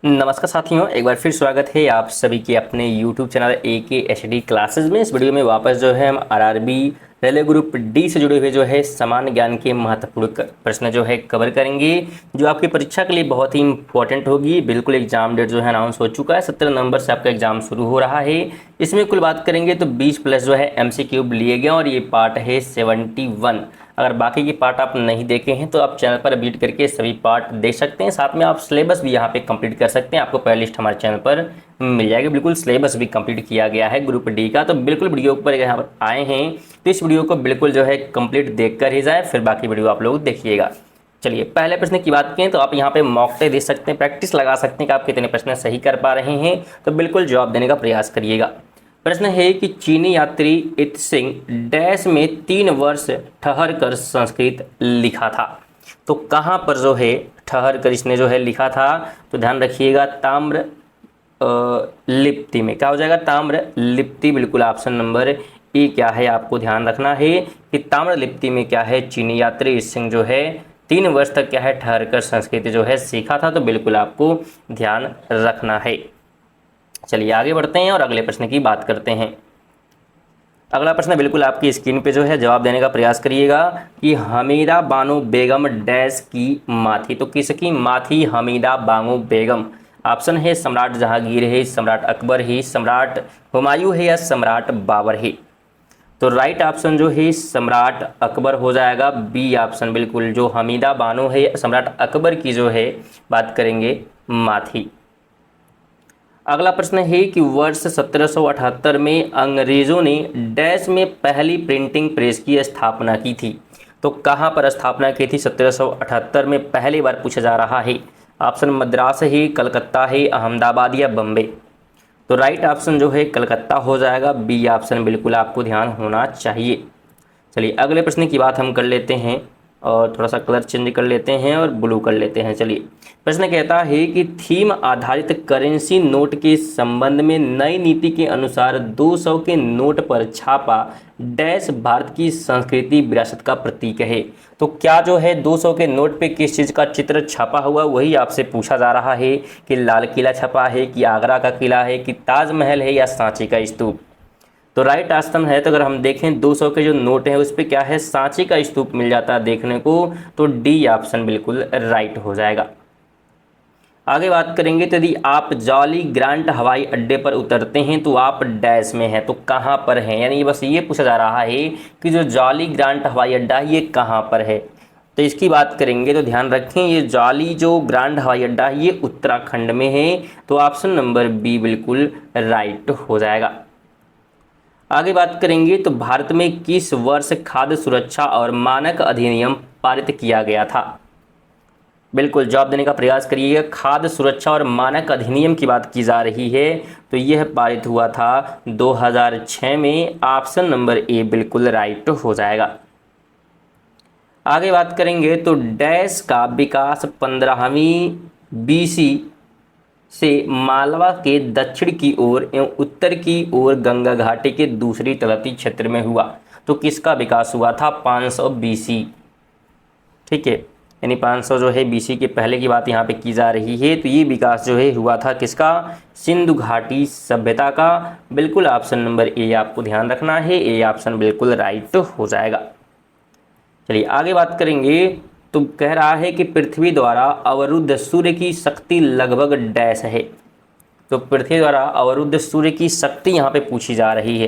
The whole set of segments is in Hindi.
नमस्कार साथियों, एक बार फिर स्वागत है आप सभी के अपने YouTube चैनल AKHD क्लासेस में। इस वीडियो में वापस जो है हम आरआरबी रेलवे ग्रुप डी से जुड़े हुए जो है समान ज्ञान के महत्वपूर्ण प्रश्न जो है कवर करेंगे, जो आपकी परीक्षा के लिए बहुत ही इंपॉर्टेंट होगी। बिल्कुल एग्जाम डेट जो है अनाउंस हो चुका है, 17 नवंबर से आपका एग्जाम शुरू हो रहा है। इसमें कुल बात करेंगे तो 20 प्लस जो है MCQ लिए गए और ये पार्ट है 71। अगर बाकी की पार्ट आप नहीं देखे हैं तो आप चैनल पर विजिट करके सभी पार्ट देख सकते हैं। साथ में आप सिलेबस भी यहाँ पे कंप्लीट कर सकते हैं, आपको प्ले लिस्ट हमारे चैनल पर मिल जाएगी। बिल्कुल सिलेबस भी कंप्लीट किया गया है ग्रुप डी का। तो बिल्कुल वीडियो पर यहाँ पर आए हैं तो इस वीडियो को बिल्कुल जो है कंप्लीट देख कर ही जाए, फिर बाकी वीडियो आप लोग देखिएगा। चलिए पहले प्रश्न की बात करें तो आप यहाँ पे मॉक टेस्ट दे सकते हैं, प्रैक्टिस लगा सकते हैं कि आप कितने प्रश्न सही कर पा रहे हैं। तो बिल्कुल जवाब देने का प्रयास करिएगा। प्रश्न है कि चीनी यात्री इत्सिंग डैश में 3 वर्ष ठहर कर संस्कृत लिखा था। तो कहाँ पर जो है ठहर कर इसने जो है लिखा था, तो ध्यान रखिएगा ताम्र लिप्ति में। क्या हो जाएगा? ताम्र लिप्ति। बिल्कुल ऑप्शन नंबर ए क्या है, आपको ध्यान रखना है कि ताम्र लिप्ति में क्या है, चीनी यात्री इत्सिंग जो है 3 वर्ष तक क्या है ठहर कर संस्कृत जो है सीखा था। तो बिल्कुल आपको ध्यान रखना है। चलिए आगे बढ़ते हैं और अगले प्रश्न की बात करते हैं। अगला प्रश्न बिल्कुल आपकी स्क्रीन पे जो है जवाब देने का प्रयास करिएगा कि हमीदा बानो बेगम डैश की माँ थी। तो किसकी माँ थी हमीदा बानो बेगम? ऑप्शन है सम्राट जहांगीर है, सम्राट अकबर है, सम्राट हुमायूं है या सम्राट बाबर है। तो राइट ऑप्शन जो है सम्राट अकबर हो जाएगा, बी ऑप्शन। बिल्कुल जो हमीदा बानो है सम्राट अकबर की जो है बात करेंगे माँ थी। अगला प्रश्न है कि वर्ष 1778 में अंग्रेजों ने डैश में पहली प्रिंटिंग प्रेस की स्थापना की थी। तो कहाँ पर स्थापना की थी 1778 में? पहली बार पूछा जा रहा है। ऑप्शन मद्रास है, कलकत्ता है, अहमदाबाद या बम्बे। तो राइट ऑप्शन जो है कलकत्ता हो जाएगा, बी ऑप्शन बिल्कुल आपको ध्यान होना चाहिए। चलिए अगले प्रश्न की बात हम कर लेते हैं और थोड़ा सा कलर चेंज कर लेते हैं और ब्लू कर लेते हैं। चलिए प्रश्न कहता है कि थीम आधारित करेंसी नोट के संबंध में नई नीति के अनुसार 200 के नोट पर छापा डैश भारत की संस्कृति विरासत का प्रतीक है। तो क्या जो है 200 के नोट पे किस चीज़ का चित्र छपा हुआ, वही आपसे पूछा जा रहा है कि लाल किला छपा है, कि आगरा का किला है, कि ताजमहल है या सांची का स्तूप। तो राइट ऑप्शन है, तो अगर हम देखें 200 के जो नोट हैं उस पर क्या है, सांची का स्तूप मिल जाता है देखने को। तो डी ऑप्शन बिल्कुल राइट हो जाएगा। आगे बात करेंगे तो यदि आप जॉली ग्रांट हवाई अड्डे पर उतरते हैं तो आप डैश में हैं, तो कहाँ पर हैं, यानी बस ये पूछा जा रहा है कि जो जॉली ग्रांट हवाई अड्डा ये कहाँ पर है। तो इसकी बात करेंगे तो ध्यान रखें ये जॉली जो ग्रांट हवाई अड्डा ये उत्तराखंड में है। तो ऑप्शन नंबर बी बिल्कुल राइट हो जाएगा। आगे बात करेंगे तो भारत में किस वर्ष खाद्य सुरक्षा और मानक अधिनियम पारित किया गया था? बिल्कुल जवाब देने का प्रयास करिएगा। खाद्य सुरक्षा और मानक अधिनियम की बात की जा रही है, तो यह पारित हुआ था 2006 में। ऑप्शन नंबर ए बिल्कुल राइट हो जाएगा। आगे बात करेंगे तो डैश का विकास 15वीं BC से मालवा के दक्षिण की ओर एवं उत्तर की ओर गंगा घाटी के दूसरी तलहटी क्षेत्र में हुआ। तो किसका विकास हुआ था? 500 BC। ठीक है, यानी 500 जो है BC के पहले की बात यहाँ पे की जा रही है। तो ये विकास जो है हुआ था किसका? सिंधु घाटी सभ्यता का। बिल्कुल ऑप्शन नंबर ए आपको ध्यान रखना है, ए ऑप्शन बिल्कुल राइट हो जाएगा। चलिए आगे बात करेंगे तो कह रहा है कि पृथ्वी द्वारा अवरुद्ध सूर्य की शक्ति लगभग डैश है। तो पृथ्वी द्वारा अवरुद्ध सूर्य की शक्ति यहाँ पे पूछी जा रही है।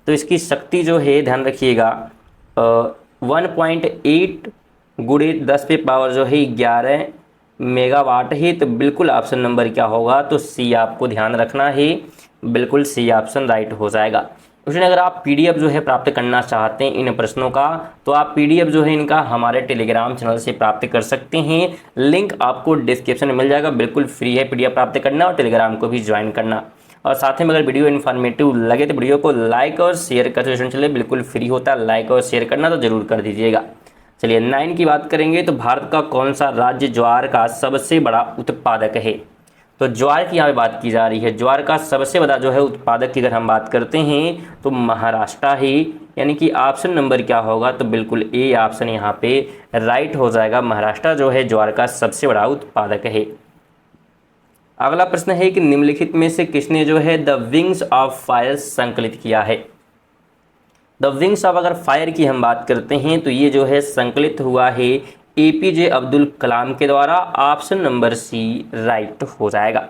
तो इसकी शक्ति जो है ध्यान रखिएगा 1.8 गुणे 10 पे पावर जो है 11 मेगावाट है। तो बिल्कुल ऑप्शन नंबर क्या होगा? तो सी आपको ध्यान रखना है, बिल्कुल सी ऑप्शन राइट हो जाएगा। उसमें अगर आप PDF जो है प्राप्त करना चाहते हैं इन प्रश्नों का, तो आप PDF जो है इनका हमारे टेलीग्राम चैनल से प्राप्त कर सकते हैं। लिंक आपको डिस्क्रिप्शन में मिल जाएगा, बिल्कुल फ्री है PDF प्राप्त करना और टेलीग्राम को भी ज्वाइन करना। और साथ में अगर वीडियो इन्फॉर्मेटिव लगे तो वीडियो को लाइक और शेयर करते चले, बिल्कुल फ्री होता है लाइक और शेयर करना, तो जरूर कर दीजिएगा। चलिए 9 की बात करेंगे तो भारत का कौन सा राज्य ज्वार का सबसे बड़ा उत्पादक है? तो ज्वार की यहाँ पे बात की जा रही है। ज्वार का सबसे बड़ा जो है उत्पादक की अगर हम बात करते हैं तो महाराष्ट्र है, यानी कि ऑप्शन नंबर क्या होगा? तो बिल्कुल ए ऑप्शन यहाँ पे राइट हो जाएगा। महाराष्ट्र जो है ज्वार का सबसे बड़ा उत्पादक है। अगला प्रश्न है कि निम्नलिखित में से किसने जो है द विंग्स ऑफ फायर संकलित किया है। द विंग्स ऑफ अगर फायर की हम बात करते हैं तो ये जो है संकलित हुआ है एपीजे अब्दुल कलाम के द्वारा। ऑप्शन नंबर सी राइट हो जाएगा।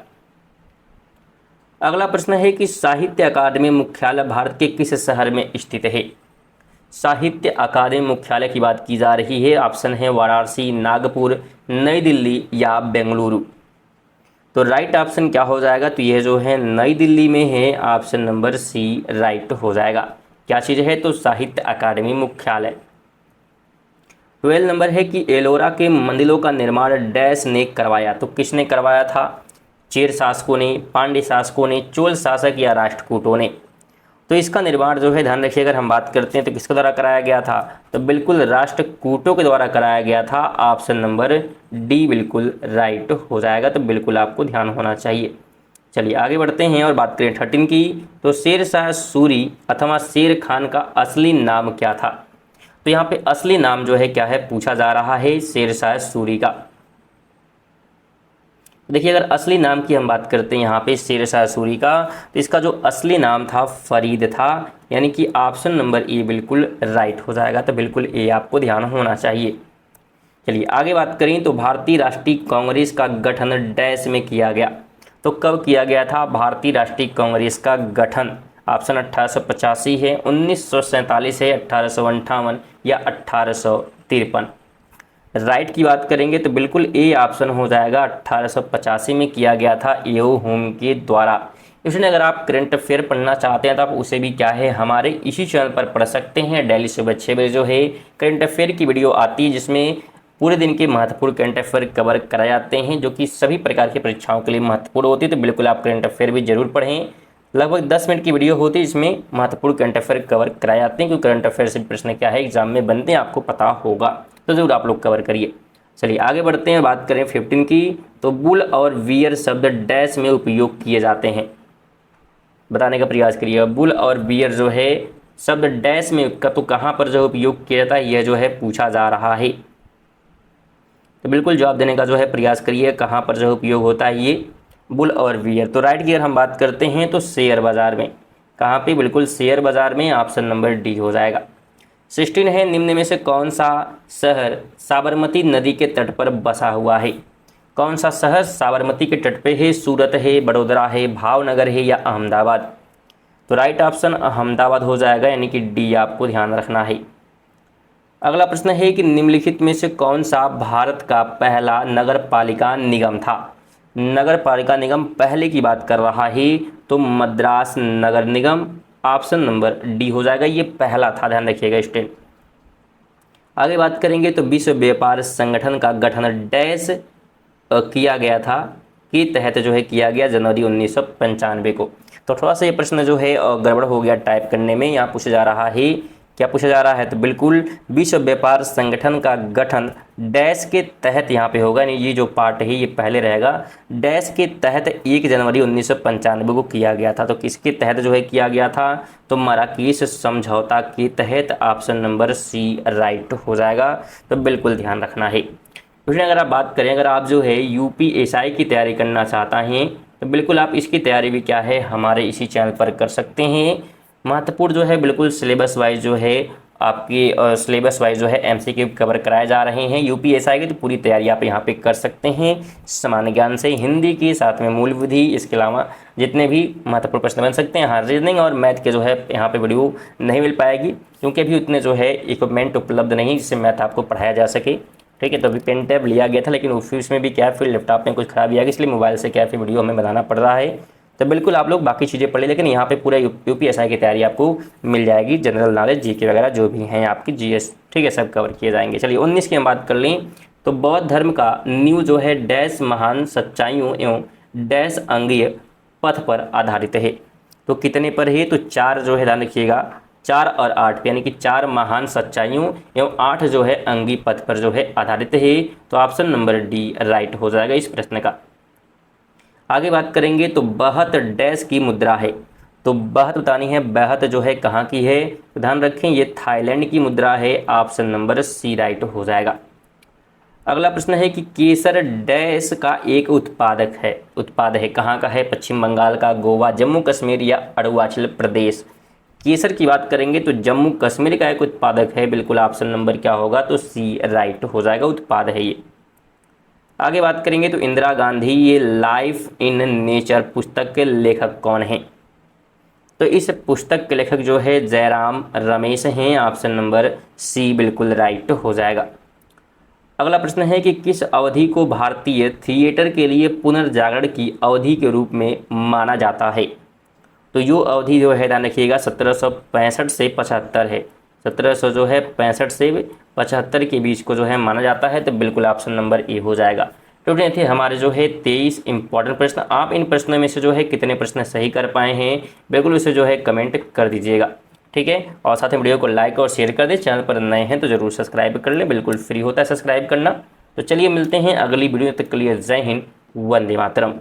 अगला प्रश्न है कि साहित्य अकादमी मुख्यालय भारत के किस शहर में स्थित है। साहित्य अकादमी मुख्यालय की बात की जा रही है। ऑप्शन है वाराणसी, नागपुर, नई दिल्ली या बेंगलुरु। तो राइट ऑप्शन क्या हो जाएगा, तो यह जो है नई दिल्ली में है। ऑप्शन नंबर सी राइट हो जाएगा। क्या चीज़ है, तो साहित्य अकादमी मुख्यालय। 12 नंबर है कि एलोरा के मंदिरों का निर्माण डैश ने करवाया। तो किसने करवाया था, चेर शासकों ने, पांड्य शासकों ने, चोल शासक या राष्ट्रकूटों ने। तो इसका निर्माण जो है ध्यान रखिए, अगर हम बात करते हैं तो किसके द्वारा कराया गया था, तो बिल्कुल राष्ट्रकूटों के द्वारा कराया गया था। ऑप्शन नंबर डी बिल्कुल राइट हो जाएगा। तो बिल्कुल आपको ध्यान होना चाहिए। चलिए आगे बढ़ते हैं और बात करें 13 की। तो शेर शाह सूरी अथवा शेर खान का असली नाम क्या था। तो यहाँ पे असली नाम जो है क्या है पूछा जा रहा है शेर शाह सूरी का। देखिए अगर असली नाम की हम बात करते हैं यहाँ पे शेर शाह सूरी का, तो इसका जो असली नाम था फरीद था, यानी कि ऑप्शन नंबर ए बिल्कुल राइट हो जाएगा। तो बिल्कुल ए आपको ध्यान होना चाहिए। चलिए आगे बात करें तो भारतीय राष्ट्रीय कांग्रेस का गठन डैश में किया गया। तो कब किया गया था भारतीय राष्ट्रीय कांग्रेस का गठन। ऑप्शन 1885 है, 1947 है, 1858 या 1853। राइट की बात करेंगे तो बिल्कुल ए ऑप्शन हो जाएगा। 1885 में किया गया था एओ होम के द्वारा। इसलिए अगर आप करंट अफेयर पढ़ना चाहते हैं तो आप उसे भी क्या है हमारे इसी चैनल पर पढ़ सकते हैं। डेली सुबह 6 बजे जो है करंट अफेयर की वीडियो आती है, जिसमें पूरे दिन के महत्वपूर्ण करंट अफेयर कवर कराए जाते हैं, जो कि सभी प्रकार की परीक्षाओं के लिए महत्वपूर्ण होती है। तो बिल्कुल आप करंट अफेयर भी जरूर पढ़ें। लगभग 10 मिनट की वीडियो होती है, इसमें महत्वपूर्ण करंट अफेयर कवर कराए जाते हैं, क्योंकि करंट अफेयर से प्रश्न क्या है एग्जाम में बनते हैं, आपको पता होगा। तो जरूर आप लोग कवर करिए। चलिए आगे बढ़ते हैं, बात करें 15 की। तो बुल और वियर शब्द डैश में उपयोग किए जाते हैं, बताने का प्रयास करिए। बुल और वियर जो है शब्द डैश में का तो कहाँ पर जो उपयोग किया जाता है, यह जो है पूछा जा रहा है। तो बिल्कुल जवाब देने का जो है प्रयास करिए, कहाँ पर जो उपयोग होता है ये बुल और वियर। तो राइट की अगर हम बात करते हैं तो शेयर बाजार में। कहाँ पे, बिल्कुल शेयर बाजार में। ऑप्शन नंबर डी हो जाएगा। 16 है, निम्न में से कौन सा शहर साबरमती नदी के तट पर बसा हुआ है। कौन सा शहर साबरमती के तट पे है, सूरत है, बड़ोदरा है, भावनगर है या अहमदाबाद। तो राइट ऑप्शन अहमदाबाद हो जाएगा, यानी कि डी आपको ध्यान रखना है। अगला प्रश्न है कि निम्नलिखित में से कौन सा भारत का पहला नगर पालिका निगम था। नगर पालिका निगम पहले की बात कर रहा है तो मद्रास नगर निगम। ऑप्शन नंबर डी हो जाएगा, ये पहला था, ध्यान रखिएगा स्टूडेंट। आगे बात करेंगे तो विश्व व्यापार संगठन का गठन डैश किया गया था के तहत जो है किया गया जनवरी 1995 को। तो थोड़ा सा ये प्रश्न जो है गड़बड़ हो गया टाइप करने में। यहाँ पूछा जा रहा है, क्या पूछा जा रहा है, तो बिल्कुल विश्व व्यापार संगठन का गठन डैश के तहत यहाँ पे होगा। नहीं, ये जो पार्ट है ये पहले रहेगा। डैश के तहत 1 जनवरी 1995 को किया गया था। तो किसके तहत जो है किया गया था, तो मराकेश समझौता के तहत। ऑप्शन नंबर सी राइट हो जाएगा। तो बिल्कुल ध्यान रखना है। उसमें अगर आप बात करें, अगर आप जो है यूपीएसआई की तैयारी करना चाहता हैं तो बिल्कुल आप इसकी तैयारी भी क्या है हमारे इसी चैनल पर कर सकते हैं। महत्वपूर्ण जो है बिल्कुल सिलेबस वाइज जो है आपकी सिलेबस वाइज जो है एमसीक्यू कवर कराए जा रहे हैं यूपीएसआई की। तो पूरी तैयारी आप यहाँ पे कर सकते हैं सामान्य ज्ञान से, हिंदी की, साथ में मूल विधि, इसके अलावा जितने भी महत्वपूर्ण प्रश्न बन सकते हैं। हाँ, रीजनिंग और मैथ के जो है यहाँ पे वीडियो नहीं मिल पाएगी, क्योंकि अभी उतने जो है इक्विपमेंट उपलब्ध नहीं जिससे मैथ आपको पढ़ाया जा सके। ठीक है, तो अभी पेन टैब लिया गया था, लेकिन उसमें भी क्या फिर लैपटॉप में कुछ खराबी आ गई, इसलिए मोबाइल से क्या फिर वीडियो हमें बनाना पड़ रहा है। तो बिल्कुल आप लोग बाकी चीज़ें पढ़ लें, लेकिन यहाँ पे पूरा यूपीएसआई की तैयारी आपको मिल जाएगी। जनरल नॉलेज, जीके वगैरह जो भी हैं आपकी, जीएस, ठीक है, सब कवर किए जाएंगे। चलिए 19 की हम बात कर लें तो बौद्ध धर्म का नींव जो है डैश महान सच्चाइयों एवं डैश अंगीय पथ पर आधारित है। तो कितने पर है, तो 4 जो है ध्यान रखिएगा, 4 और 8, यानी कि 4 महान सच्चाइयों एवं 8 जो है अंगी पथ पर जो है आधारित है। तो ऑप्शन नंबर डी राइट हो जाएगा इस प्रश्न का। आगे बात करेंगे तो बहत डैश की मुद्रा है। तो बहत बतानी है, बहत जो है कहाँ की है, तो ध्यान रखें ये थाईलैंड की मुद्रा है। ऑप्शन नंबर सी राइट हो जाएगा। अगला प्रश्न है कि केसर डैश का एक उत्पाद है, कहाँ का है? पश्चिम बंगाल का, गोवा, जम्मू कश्मीर या अरुणाचल प्रदेश। केसर की बात करेंगे तो जम्मू कश्मीर का एक उत्पादक है, बिल्कुल ऑप्शन नंबर क्या होगा? तो सी राइट हो जाएगा, उत्पाद है ये। आगे बात करेंगे तो इंदिरा गांधी ये लाइफ इन नेचर पुस्तक के लेखक कौन हैं? तो इस पुस्तक के लेखक जो है जयराम रमेश हैं, ऑप्शन नंबर सी बिल्कुल राइट हो जाएगा। अगला प्रश्न है कि किस अवधि को भारतीय थिएटर के लिए पुनर्जागरण की अवधि के रूप में माना जाता है? तो यो अवधि जो है ध्यान रखिएगा 1765 से 75 है, 1700 जो है 65 से 75 के बीच को जो है माना जाता है, तो बिल्कुल ऑप्शन नंबर ए हो जाएगा। तो ये थे हमारे जो है 23 इंपॉर्टेंट प्रश्न। आप इन प्रश्नों में से जो है कितने प्रश्न सही कर पाए हैं बिल्कुल उसे जो है कमेंट कर दीजिएगा, ठीक है। और साथ ही वीडियो को लाइक और शेयर कर दें। चैनल पर नए हैं तो जरूर सब्सक्राइब कर लें, बिल्कुल फ्री होता है सब्सक्राइब करना। तो चलिए मिलते हैं अगली वीडियो, तक के लिए जय हिंद, वंदे मातरम।